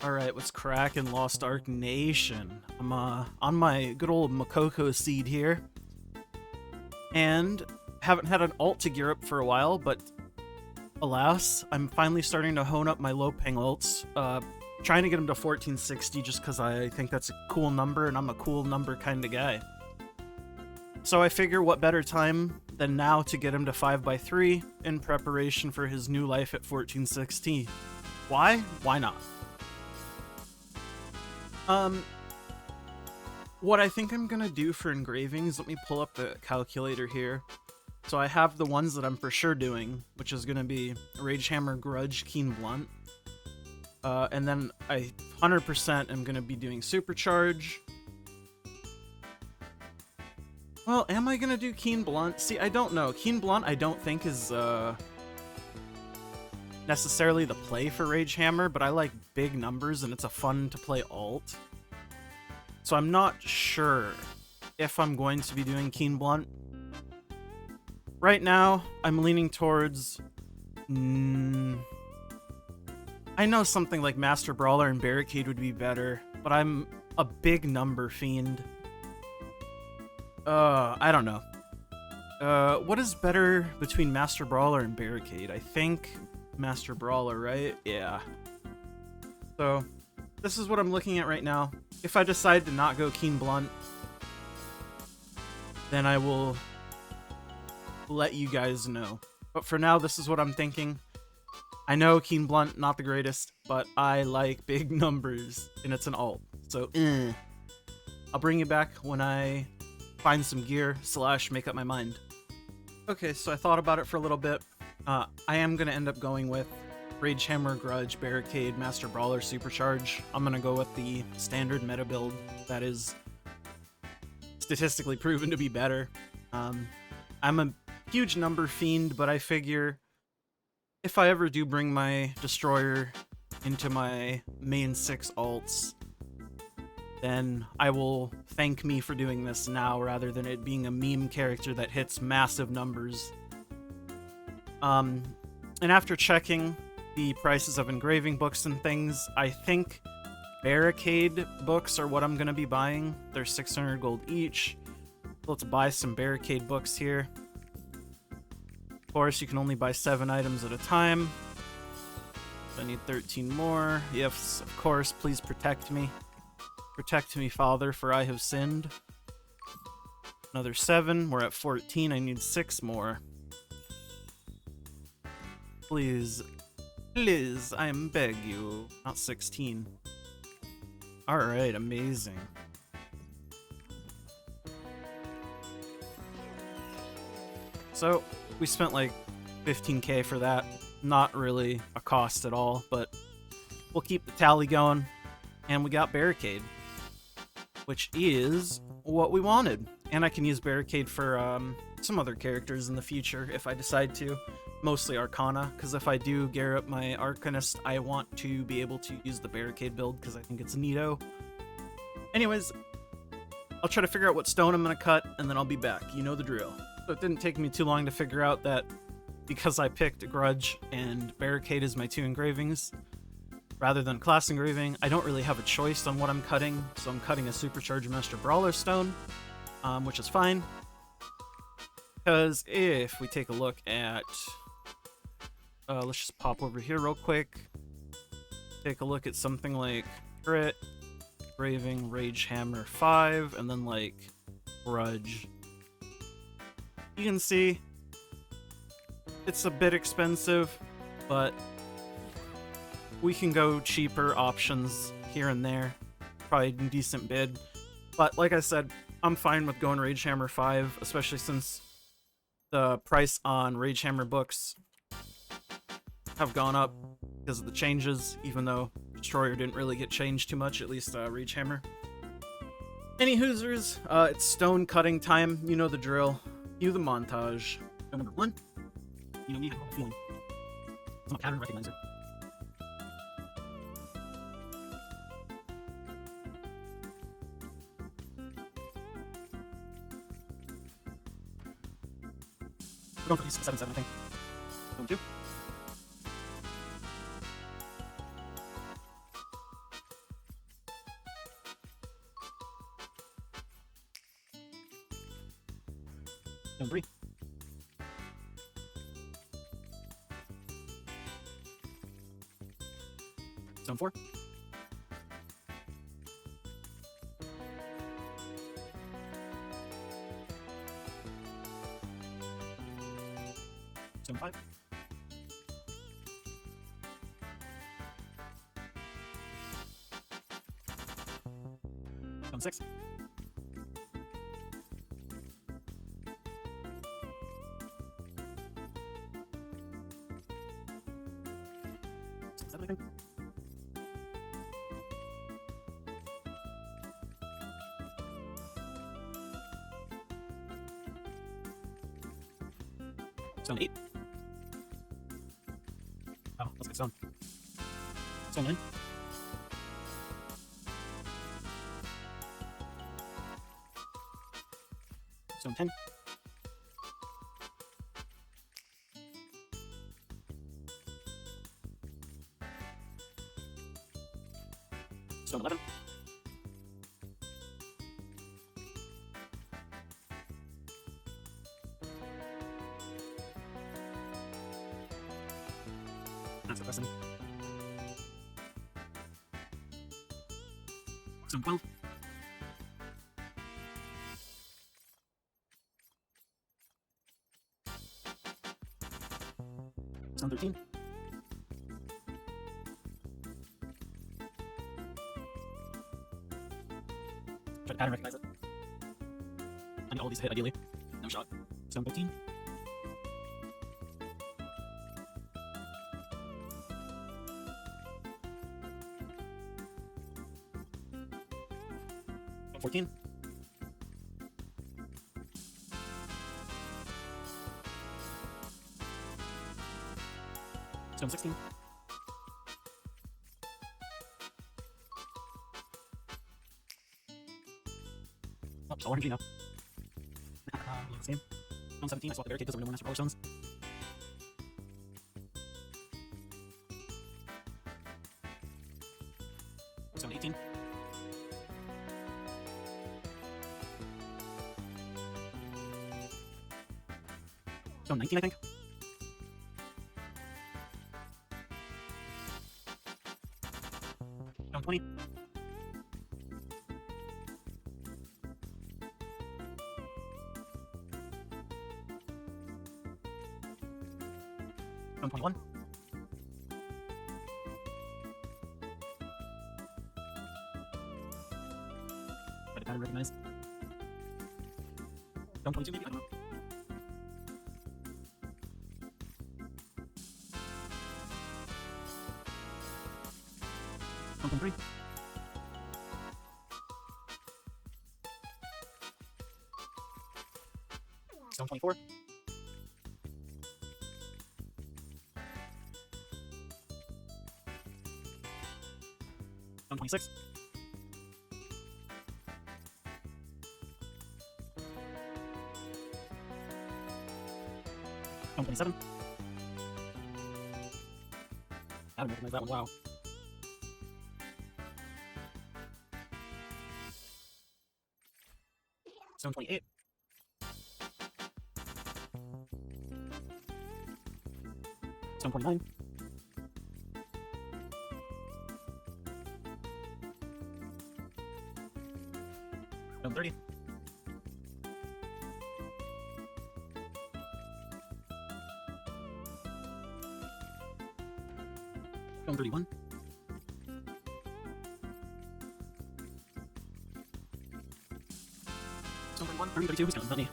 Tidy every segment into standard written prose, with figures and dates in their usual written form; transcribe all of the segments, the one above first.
Alright, what's crackin', Lost Ark Nation? I'm on my good old Makoko seed here. And haven't had an alt to gear up for a while, but alas, I'm finally starting to hone up my low ping ults. Trying to get them to 1460 just because I think that's a cool number and I'm a cool number kind of guy. So I figure what better time than now to get him to 5x3 in preparation for his new life at 1460. Why? Why not? What I think I'm gonna do for engravings, let me pull up the calculator here. So I have the ones that I'm for sure doing, which is gonna be Ragehammer, Grudge, Keen Blunt. And then I 100% am gonna be doing Supercharge. Well, am I gonna do Keen Blunt? See, I don't know. Keen Blunt I don't think is, necessarily the play for Ragehammer, but I like big numbers and it's a fun to play alt. So I'm not sure if I'm going to be doing Keen Blunt. Right now, I'm leaning towards... I know something like Master Brawler and Barricade would be better, but I'm a big number fiend. I don't know. What is better between Master Brawler and Barricade? I think Master Brawler, right? Yeah. So, this is what I'm looking at right now. If I decide to not go Keen Blunt, then I will let you guys know. But for now, this is what I'm thinking. I know Keen Blunt, not the greatest, but I like big numbers, and it's an alt. So, I'll bring you back when I find some gear / make up my mind. Okay, so I thought about it for a little bit. I am going to end up going with Ragehammer, Grudge, Barricade, Master Brawler, Supercharge. I'm going to go with the standard meta build that is statistically proven to be better. I'm a huge number fiend, but I figure if I ever do bring my Destroyer into my main 6 alts, then I will thank me for doing this now rather than it being a meme character that hits massive numbers. And after checking the prices of engraving books and things, I think Barricade books are what I'm going to be buying. They're 600 gold each. Let's buy some Barricade books here. Of course, you can only buy 7 items at a time. I need 13 more. Yes, of course, please protect me. Protect me, Father, for I have sinned. Another 7. We're at 14. I need 6 more. Please. Please, I beg you. Not 16. Alright, amazing. So, we spent like 15k for that. Not really a cost at all, but we'll keep the tally going. And we got Barricade, which is what we wanted. And I can use Barricade for some other characters in the future if I decide to. Mostly Arcana, because if I do gear up my Arcanist, I want to be able to use the Barricade build because I think it's neato. Anyways, I'll try to figure out what stone I'm going to cut, and then I'll be back. You know the drill. So it didn't take me too long to figure out that because I picked Grudge and Barricade as my 2 engravings, rather than class engraving, I don't really have a choice on what I'm cutting, so I'm cutting a Supercharge Master Brawler stone, which is fine. Because if we take a look at... let's just pop over here real quick. Take a look at something like Crit, Braving, Ragehammer 5, and then like Grudge. You can see it's a bit expensive, but we can go cheaper options here and there. Probably a decent bid. But like I said, I'm fine with going Ragehammer 5, especially since the price on Ragehammer books have gone up because of the changes, even though Destroyer didn't really get changed too much, at least Ragehammer. Any hoosers, it's stone cutting time. You know the drill. Cue the montage. Number 1, you need a feeling. It's my pattern recognizer. We're going for these 7-7, I think. 1, 2. Stone 3. Stone 4. Stone 5. Stone 6. Stone 7, I think. Stone 8. Oh, let's get stone. Stone 9. Stone 10. Stone 11. That's depressing. Stone 12. Stone 13. Try to pattern recognize it. I need all these to hit ideally. No shot. Stone 15. Stone 14. Stone 16. Oh, just all RNG now. Same. Stone 17, I swap the barricade because there are no more master power stones. Stone 18. Stone 19, I think. Stone 20. Stone 21. Try to pattern recognize. Stone 22 maybe? I don't know. Stone 23. Stone 24. Stone 26. Stone 27. I don't recognize that one, wow. Stone 28. Stone 29. Stone 30. Stone 31. Stone 31. 30, 32. Who's counting? Not me.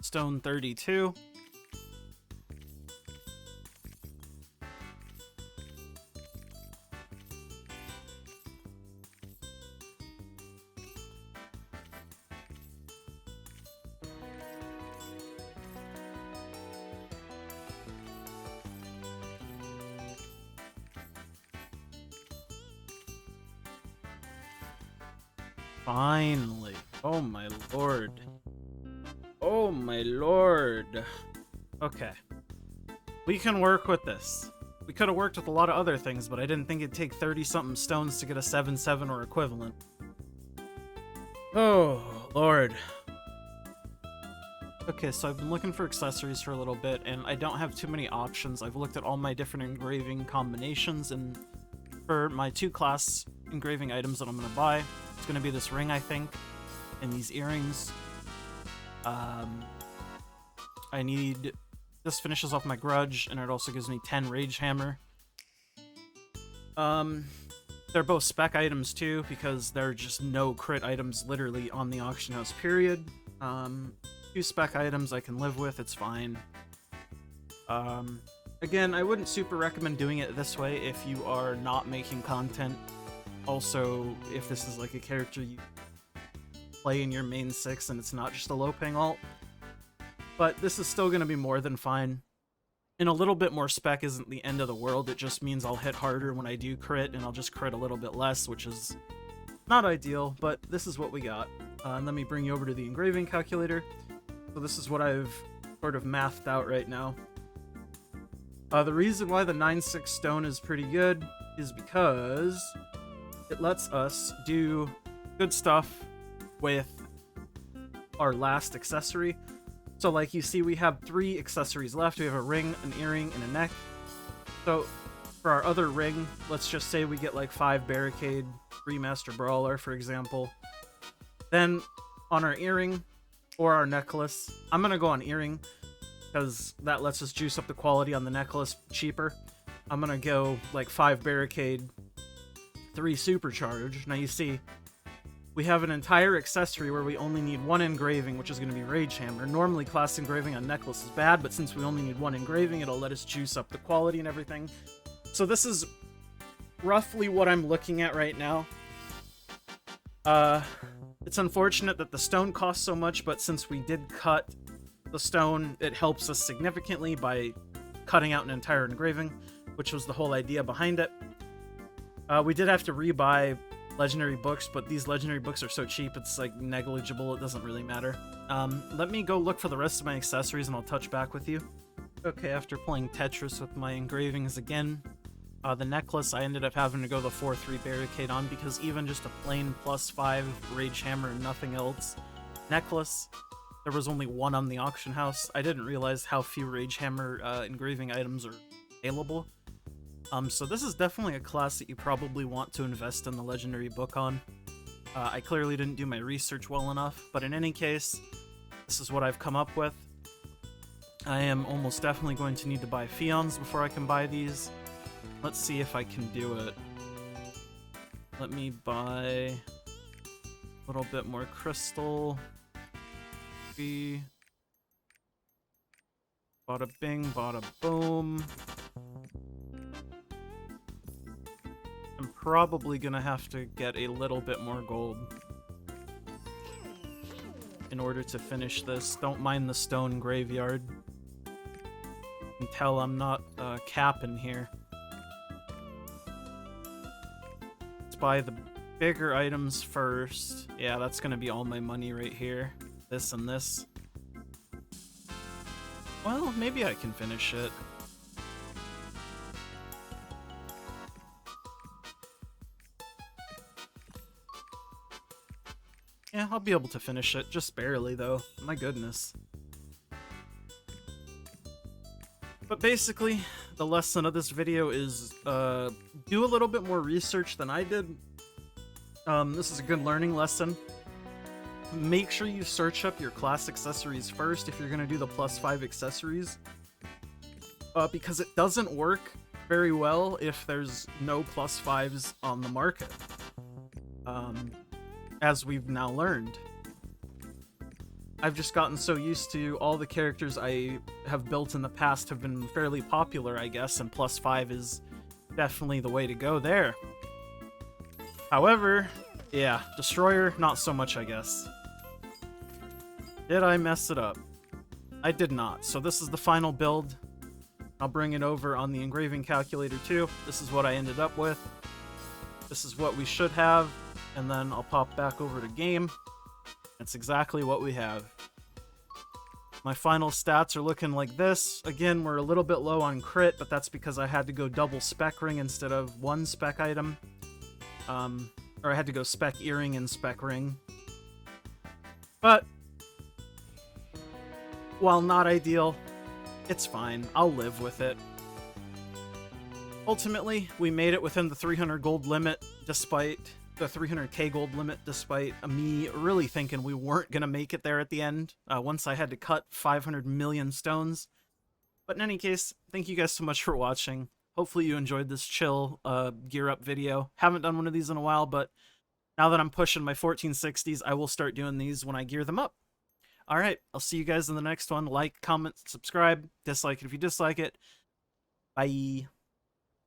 Stone 32. Finally. Oh my lord. Oh my lord. Okay. We can work with this. We could have worked with a lot of other things, but I didn't think it'd take 30-something stones to get a 7/7 or equivalent. Oh, Lord. Okay, so I've been looking for accessories for a little bit, and I don't have too many options. I've looked at all my different engraving combinations, and for my 2-class engraving items that I'm going to buy, it's going to be this ring, I think, and these earrings. I need... This finishes off my grudge, and it also gives me 10 rage hammer. They're both spec items too, because there are just no crit items literally on the auction house, period. 2 spec items I can live with, it's fine. Again, I wouldn't super recommend doing it this way if you are not making content. Also, if this is like a character you play in your main 6 and it's not just a low-ping alt. But this is still going to be more than fine. And a little bit more spec isn't the end of the world, it just means I'll hit harder when I do crit, and I'll just crit a little bit less, which is not ideal, but this is what we got. And let me bring you over to the engraving calculator. So this is what I've sort of mathed out right now. The reason why the 9/6 stone is pretty good is because it lets us do good stuff with our last accessory. So like you see, we have 3 accessories left. We have a ring, an earring, and a neck. So for our other ring, let's just say we get like 5 barricade, 3 master brawler, for example. Then on our earring or our necklace, I'm gonna go on earring because that lets us juice up the quality on the necklace cheaper. I'm gonna go like 5 barricade, 3 supercharge. Now you see, we have an entire accessory where we only need 1 engraving, which is going to be Rage Hammer. Normally, class engraving on necklace is bad, but since we only need 1 engraving, it'll let us juice up the quality and everything. So this is roughly what I'm looking at right now. It's unfortunate that the stone costs so much, but since we did cut the stone, it helps us significantly by cutting out an entire engraving, which was the whole idea behind it. We did have to rebuy legendary books, but these legendary books are so cheap, it's like negligible, it doesn't really matter. Let me go look for the rest of my accessories and I'll touch back with you. Okay, after playing Tetris with my engravings again, the necklace I ended up having to go the 4/3 barricade on because even just a plain +5 Rage Hammer and nothing else necklace, there was only 1 on the auction house. I didn't realize how few Rage Hammer engraving items are available. So this is definitely a class that you probably want to invest in the legendary book on. I clearly didn't do my research well enough, but in any case, this is what I've come up with. I am almost definitely going to need to buy Fions before I can buy these. Let's see if I can do it. Let me buy a little bit more crystal. Bada bing, bada boom. I'm probably gonna have to get a little bit more gold in order to finish this. Don't mind the stone graveyard. You can tell I'm not capping here. Let's buy the bigger items first. Yeah, that's gonna be all my money right here. This and this. Well, maybe I can finish it. Yeah, I'll be able to finish it, just barely though. My goodness. But basically, the lesson of this video is do a little bit more research than I did. This is a good learning lesson. Make sure you search up your class accessories first if you're going to do the +5 accessories. Because it doesn't work very well if there's no +5s on the market. As we've now learned. I've just gotten so used to all the characters I have built in the past have been fairly popular, I guess, and +5 is definitely the way to go there. However, yeah, Destroyer, not so much, I guess. Did I mess it up? I did not. So this is the final build. I'll bring it over on the engraving calculator too. This is what I ended up with. This is what we should have. And then I'll pop back over to game. That's exactly what we have. My final stats are looking like this. Again, we're a little bit low on crit, but that's because I had to go double spec ring instead of one spec item. Or I had to go spec earring and spec ring. But while not ideal, it's fine. I'll live with it. Ultimately, we made it within the 300 gold limit, despite the 300k gold limit, despite me really thinking we weren't going to make it there at the end, once I had to cut 500 million stones. But in any case, thank you guys so much for watching. Hopefully you enjoyed this chill gear up video. Haven't done one of these in a while, but now that I'm pushing my 1460s, I will start doing these when I gear them up. Alright, I'll see you guys in the next one. Like, comment, subscribe, dislike it if you dislike it. Bye.